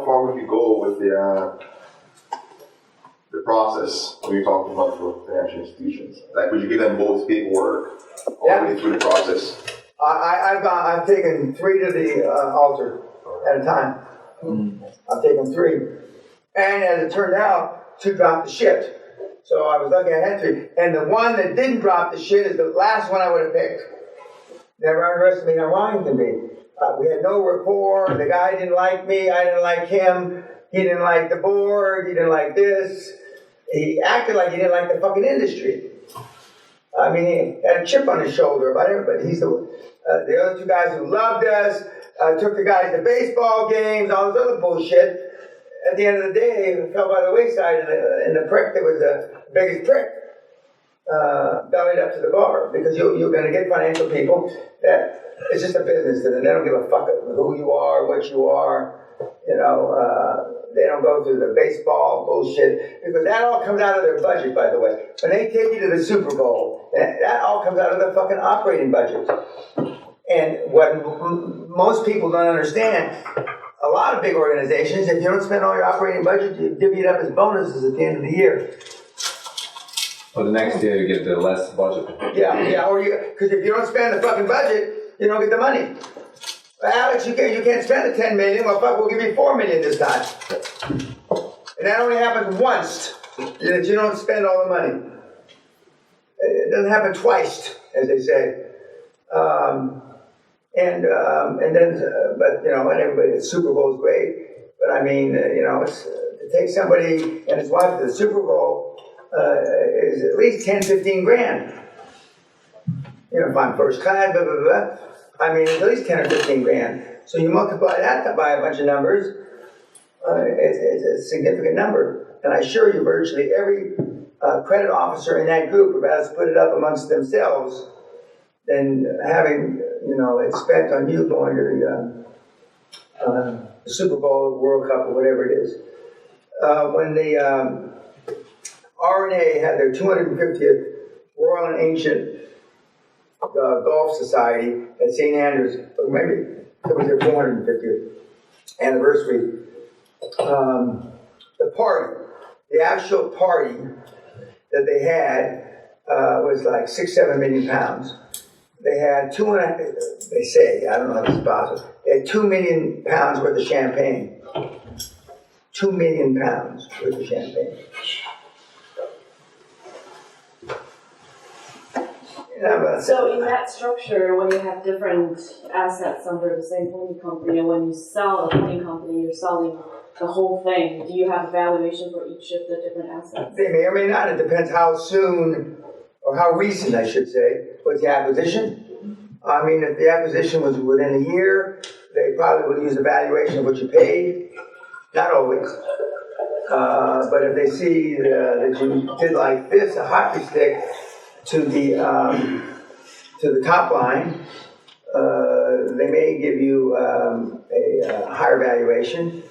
how far would you go with the process when you're talking about for financial institutions? Like, would you give them both paperwork all the way through the process? I've taken 3 to the altar at a time. I've taken 3, and as it turned out, 2 dropped the shit. So I was lucky I had 3, and the one that didn't drop the shit is the last one I would have picked. Never underestimate how wrong it can be. We had no rapport. The guy didn't like me. I didn't like him. He didn't like the board. He didn't like this. He acted like he didn't like the fucking industry. I mean, he had a chip on his shoulder about everybody. He's the other 2 guys who loved us, took the guys to baseball games, all this other bullshit. At the end of the day, it fell by the wayside, and the prick that was the biggest prick bellied up to the bar, because you're going to get financial people that it's just a business, and they don't give a fuck who you are, what you are. You know, they don't go through the baseball bullshit, because that all comes out of their budget, by the way. When they take you to the Super Bowl, that all comes out of the fucking operating budget. And what most people don't understand, a lot of big organizations, if you don't spend all your operating budget, you divvy it up as bonuses at the end of the year. Well, the next year you get the less budget. Yeah, or because if you don't spend the fucking budget, you don't get the money. Alex, you can't spend the $10 million. Well, fuck, we'll give you $4 million this time. And that only happens once, that you don't spend all the money. It doesn't happen twice, as they say. And then, but you know, and everybody, the Super Bowl is great. But I mean, you know, it's, to take somebody and his wife to the Super Bowl is at least 10, 15 grand. You know, if I'm first class, blah, blah, blah. I mean, it's at least 10 or 15 grand. So you multiply that by a bunch of numbers, it's a significant number. And I assure you, virtually every credit officer in that group would rather split it up amongst themselves than having, you know, it spent on you going to the Super Bowl, World Cup, or whatever it is. When the RNA had their 250th Royal and Ancient Golf Society at St. Andrews, maybe it was their 450th anniversary. The party, the actual party that they had was like 6-7 million pounds. They had they say, I don't know if this is possible, they had 2 million pounds worth of champagne. 2 million pounds worth of champagne. So in that structure, when you have different assets under the same holding company, and when you sell the holding company, you're selling the whole thing, do you have a valuation for each of the different assets? They may or may not. It depends how soon, or how recent, I should say, was the acquisition. I mean, if the acquisition was within a year, they probably would use a valuation of what you paid. Not always. But if they see that you did like this, a hockey stick, to the top line, they may give you a higher valuation.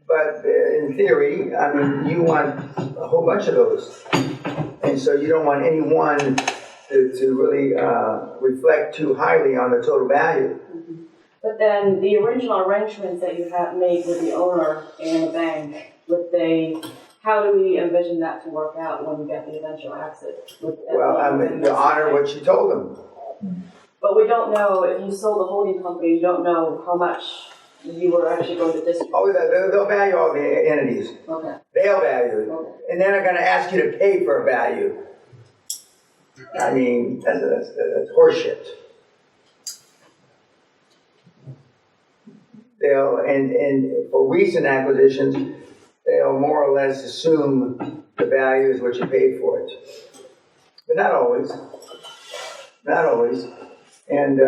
But in theory, I mean, you want a whole bunch of those. And so you don't want any one to really reflect too highly on the total value. Mm-hmm. But then the original arrangements that you have made with the owner and the bank, how do we envision that to work out when we get the eventual exit? Well, I mean, you honor what you told them. But we don't know, if you sold the holding company, you don't know how much you were actually going to distribute. Oh, they'll value all the entities. Okay. They'll value it. Okay. And then they're going to ask you to pay for a value. I mean, that's horseshit. And for recent acquisitions, they'll more or less assume the value is what you paid for it. But not always. Not always. And,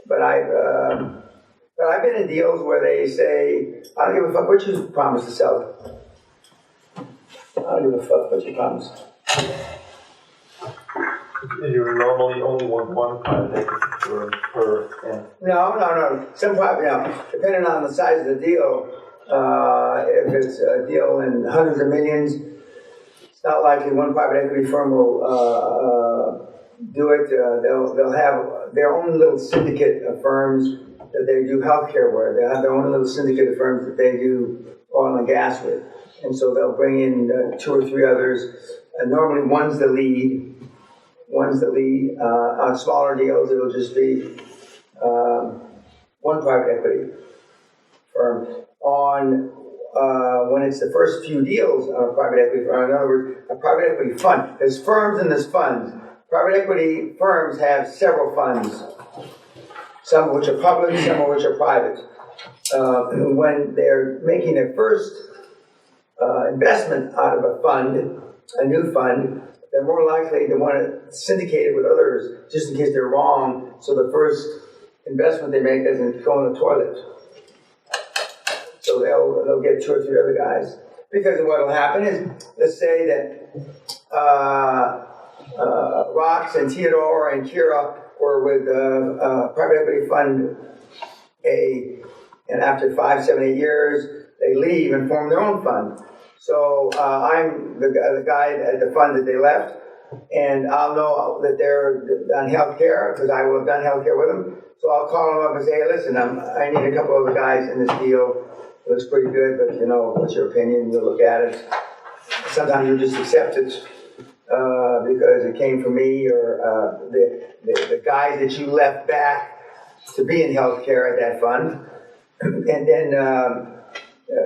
but I've been in deals where they say, I don't give a fuck what you promised to sell it. I don't give a fuck what you promised. You're normally only one private equity per. No. Some private, depending on the size of the deal, if it's a deal in hundreds of millions, it's not likely one private equity firm will do it. They'll have their own little syndicate of firms that they do healthcare with. They have their own little syndicate of firms that they do oil and gas with. And so they'll bring in 2 or 3 others. And normally one's the lead. On smaller deals, it'll just be one private equity firm. When it's the first few deals on a private equity firm, in other words, a private equity fund. There's firms and there's funds. Private equity firms have several funds, some of which are public, some of which are private. When they're making their first investment out of a fund, a new fund, they're more likely to want to syndicate it with others just in case they're wrong, so the first investment they make doesn't go in the toilet. So they'll get 2 or 3 other guys. Because what will happen is, let's say that Rox and Theodore and Kira were with private equity fund A, and after 5, 7, 8 years, they leave and form their own fund. So I'm the guy at the fund that they left, and I'll know that they're on healthcare because I will have done healthcare with them. So I'll call them up and say, hey, listen, I need a couple of the guys in this deal. It looks pretty good, but what's your opinion? You'll look at it. Sometimes you just accept it because it came from me, or the guys that you left back to be in healthcare at that fund. And then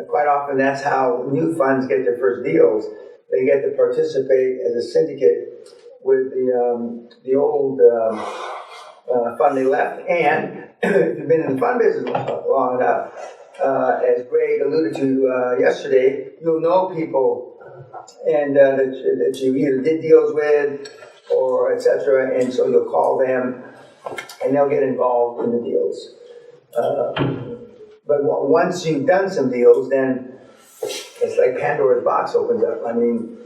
quite often that's how new funds get their first deals. They get to participate as a syndicate with the old fund they left. And if you've been in the fund business long enough, as Greg alluded to yesterday, you'll know people and that you either did deals with or etc. And so you'll call them and they'll get involved in the deals. But once you've done some deals, then it's like Pandora's box opens up. I mean,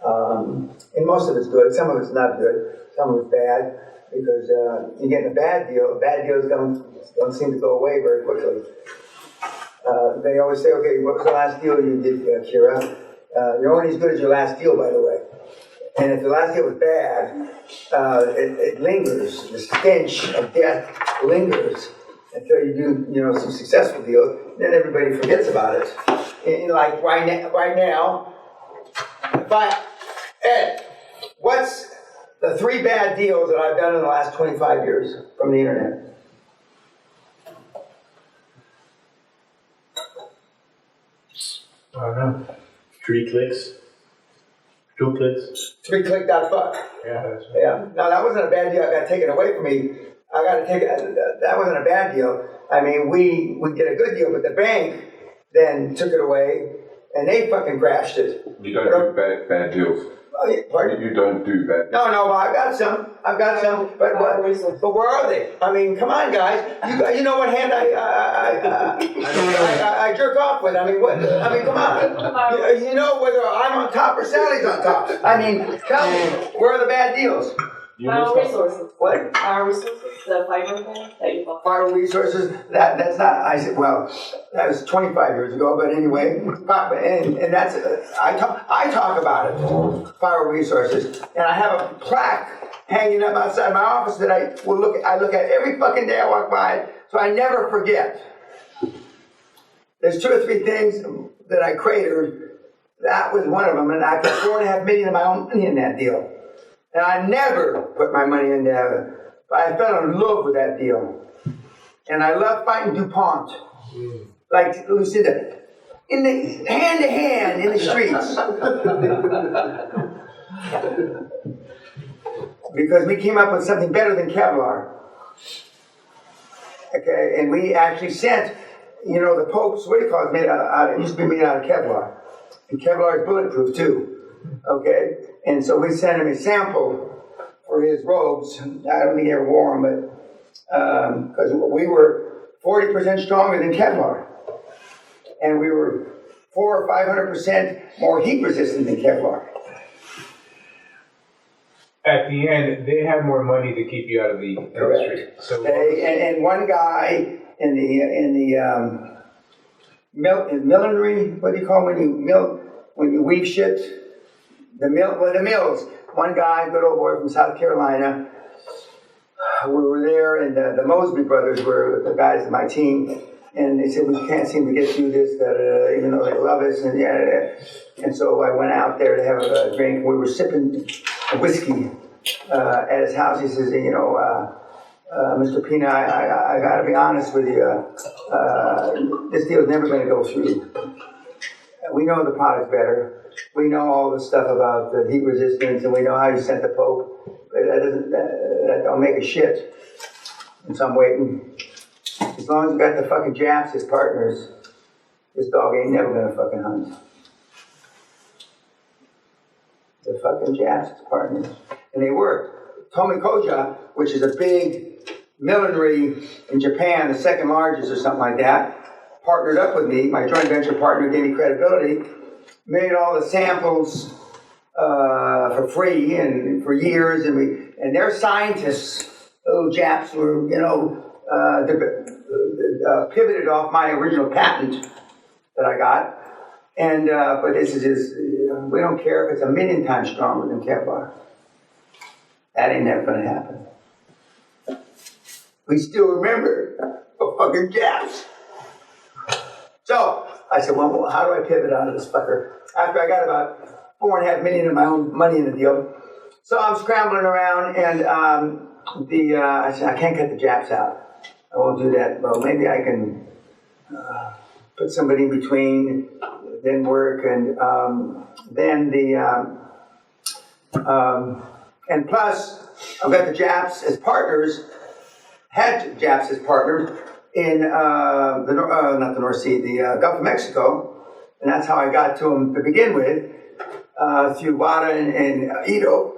and most of it's good. Some of it's not good. Some of it's bad because you get a bad deal. Bad deals don't seem to go away very quickly. They always say, okay, what was the last deal you did, Kira? You're only as good as your last deal, by the way. And if the last deal was bad, it lingers. The stench of death lingers until you do, some successful deals. Then everybody forgets about it. And like right now, Ed, what's the 3 bad deals that I've done in the last 25 years from the internet? I don't know. 3 clicks. 2 clicks. 3click.fuck. Yeah, that's right. Yeah. No, that wasn't a bad deal. I got taken away from me. I got to take it. That wasn't a bad deal. I mean, we did a good deal, but the bank then took it away, and they fucking crashed it. You don't do bad deals. Pardon? You don't do bad. No, I've got some. But where are they? I mean, come on, guys. You know what hand I jerk off with? I mean, what? I mean, come on. You know whether I'm on top or Sally's on top. I mean, tell me, where are the bad deals? Power resources. What? Power resources, the fiber thing that you bought. Fire resources. That's not. I said, well, that was 25 years ago. But anyway, and that's I talk about it. Fire resources, and I have a plaque hanging up outside my office that I look at every fucking day I walk by, so I never forget. There's 2 or 3 things that I cratered. That was one of them, and I put $4.5 million of my own money in that deal. And I never put my money in there, but I fell in love with that deal. And I love fighting DuPont, like Lucinda, in the hand to hand in the streets. Because we came up with something better than Kevlar. Okay, and we actually sent, the Pope's, what do you call it, it used to be made out of Kevlar. And Kevlar is bulletproof too. Okay, and so we sent him a sample for his robes. I don't think he ever wore them, but because we were 40% stronger than Kevlar, and we were 400 or 500% more heat resistant than Kevlar. At the end, they had more money to keep you out of the industry. So, and one guy in the millinery, what do you call when you weave shit? The mills. One guy, good old boy from South Carolina, we were there, and the Mosby brothers were the guys in my team, and they said, we can't seem to get through this, even though they love us, and and so I went out there to have a drink. We were sipping whiskey at his house. He says, Mr. Peña, I got to be honest with you, this deal's never going to go through. We know the product's better. We know all the stuff about the heat resistance, and we know how you sent the Pope. But that don't make a shit. And so I'm waiting. As long as you got the fucking Japs as partners, this dog ain't never gonna fucking hunt. The fucking Japs as partners. And they were. Tomi Koja, which is a big millinery in Japan, the second largest or something like that, partnered up with me. My joint venture partner gave me credibility, made all the samples for free and for years, and their scientists, little Japs, were pivoted off my original patent that I got, and but this is just, we don't care if it's 1,000,000 times stronger than Kevlar. That ain't never gonna happen. We still remember the fucking Japs. So I said, well, how do I pivot out of this fucker? After I got about $4.5 million of my own money in the deal. So I'm scrambling around, and I said, I can't cut the Japs out. I won't do that. Well, maybe I can put somebody in between, then work, and and plus, I've got the Japs as partners, had Japs as partners in not the North Sea, the Gulf of Mexico, and that's how I got to them to begin with, through Wada and Ito,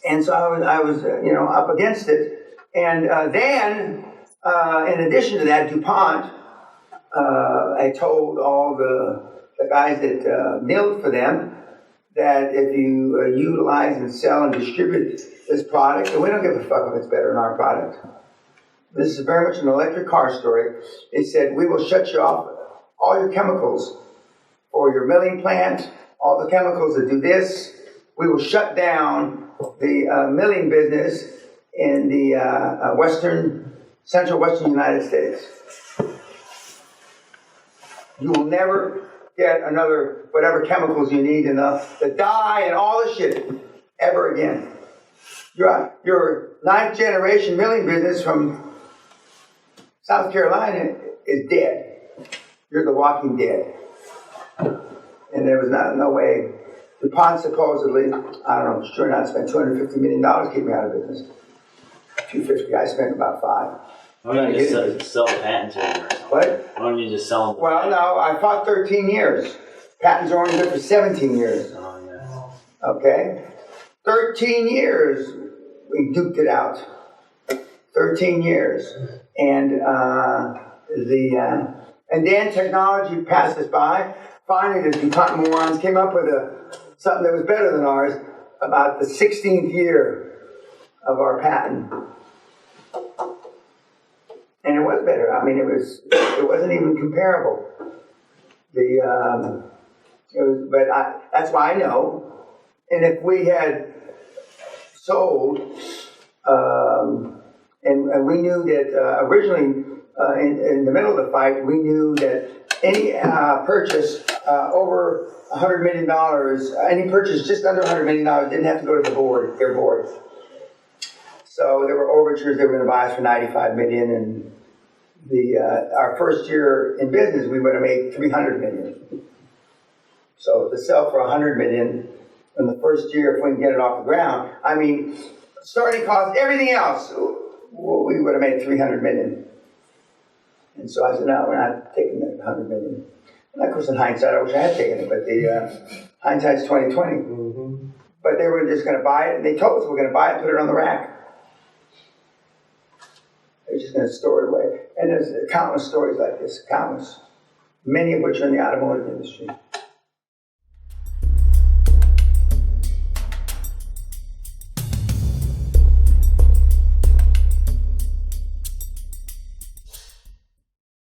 and so I was up against it, and then in addition to that, DuPont, I told all the guys that milled for them that if you utilize and sell and distribute this product, and we don't give a fuck if it's better than our product. This is very much an electric car story. It said, we will shut you off all your chemicals for your milling plant, all the chemicals that do this. We will shut down the milling business in the central western United States. You will never get another, whatever chemicals you need in the dye and all the shit ever again. Your 9th generation milling business from South Carolina is dead. You're the walking dead. And there was no way. DuPont supposedly, I don't know, sure not, spent $250 million to keep me out of business. $250, I spent about $5. Why don't you just sell the patent to them or something? What? Why don't you just sell them? Well, no, I fought 13 years. Patents are only good for 17 years. Oh, yeah. Okay? 13 years we duked it out. 13 years. And and then technology passed us by. Finally, the DuPont morons came up with something that was better than ours about the 16th year of our patent. And it was better. I mean, it wasn't even comparable. That's why I know. And if we had sold, and we knew that originally in the middle of the fight, we knew that any purchase over $100 million, any purchase just under $100 million didn't have to go to their board. So there were overtures they were going to buy us for $95 million, and our first year in business we would have made $300 million. So to sell for $100 million in the first year, if we can get it off the ground, I mean, starting cost, everything else, we would have made $300 million. And so I said, no, we're not taking the $100 million. And of course, in hindsight, I wish I had taken it, but hindsight's 20/20. Mm-hmm. But they were just going to buy it, and they told us we're going to buy it, put it on the rack. They're just going to store it away. And there's countless stories like this, countless, many of which are in the automotive industry.